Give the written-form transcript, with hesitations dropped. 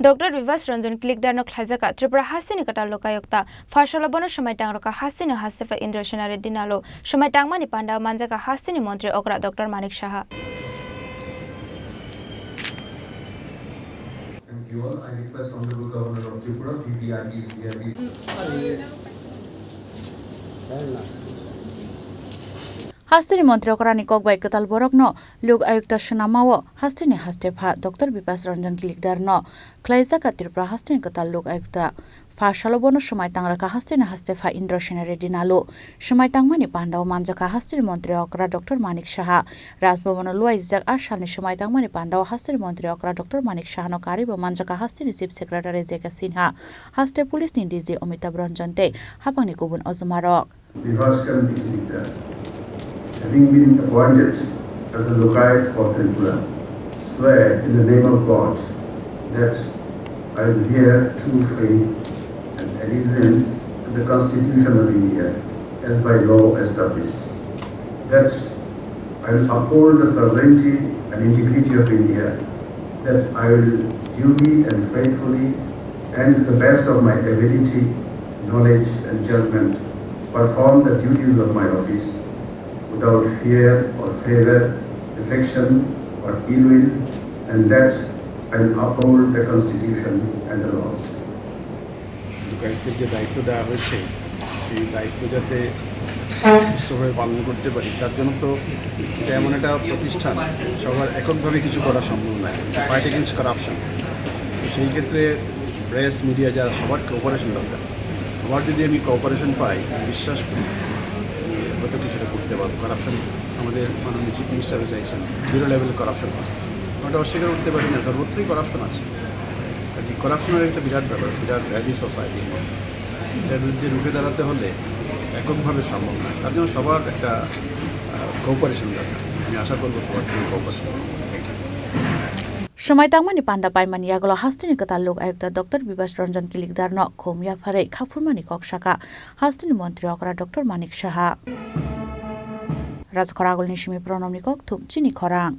Dr. Bibhas Ranjan Klikdar no Klajaka Tripura Hasteni Kwtal Lokayukta Farshalabono Swmai Tangrwkha Hasteni Hastepha Indrasena Reddy Nallu Swmai Tangmani Panda Manjaka Hasteni Montri Okra Dr. Manik Saha. Thank you all. I request Honorable Governor of Tripura, VVIPs, VIPs. Hasteni Montri Okra Nikok by Kwtal Borokno, Lokayukta Shanamawo, Hasteni Hastepha, Dr. Bibhas Ranjan Klikdar no, Klajaka Tripura Hasteni Kwtal Lokayukta, Farshalabono Swmai Tangrwkha Hasteni Hastepha Indrasena Reddy Nallu, Swmai Tangmani Panda Manjaka Hasteni Montri Okra Dr. Manik Saha, Rajbhavan Luaizak Ashani Swmai Tangmani Panda Hasteni Montri Okra Dr. Manik Saha no Karibo Manjaka Hasteni Chief Secretary Jeka Sinha, Haste Police Nindiji Amitabh Ranjan te, Hapangni Kubun Ozumarok. Bibhas can be there. Having been appointed as a Lokayukta for Tripura, swear in the name of God that I will bear true faith and allegiance to the Constitution of India as by law established, that I will uphold the sovereignty and integrity of India, that I will duly and faithfully and to the best of my ability, knowledge and judgment perform the duties of my office without fear or favor, affection or ill will, and that I will uphold the Constitution and the laws. লোকায়ুক্তের যে দায়িত্ব দেওয়া হয়েছে সেই দায়িত্ব যাতে সুষ্ঠুভাবে পালন করতে পারি তার জন্য তো এটা এমন একটা প্রতিষ্ঠান সবার এককভাবে কিছু করা সম্ভব নয়, ফাইট এগেইনস্ট কারাপশন। তো সেই ক্ষেত্রে প্রেস মিডিয়া যারা সবার কোঅপারেশন দরকার, আমার যদি আমি কোঅপারেশন পাই বিশ্বাস করি হয়তো কিছুটা করতে পারবো। কারাপশন আমাদের মাননীয় চিফ মিনিস্টারও চাইছেন জিরো লেভেল কারাপশন হয়, ওটা অস্বীকার করতে পারি না, সর্বত্রই কারাপশন আছে। কাজে করাপশনের একটা বিরাট ব্যাপার, বিরাট ব্যাধি সোসাইটির মধ্যে, এটার বিরুদ্ধে রুখে দাঁড়াতে হলে এককভাবে সম্ভব না, তার জন্য সবার একটা কোঅপারেশন দরকার। আমি আশা করবো সবার থেকে cooperation. Swmai Tangmani Panda Paimani Yagolo Hasteni Kwtal Lokayukta Dr. Bibhas Ranjan Klikdar no Khomya Phare Khafurmani Kokshaka Hasteni Montri Okra Dr. Manik Saha. Khorang Nishimi Pronomni Kok Thum Chini Khorang.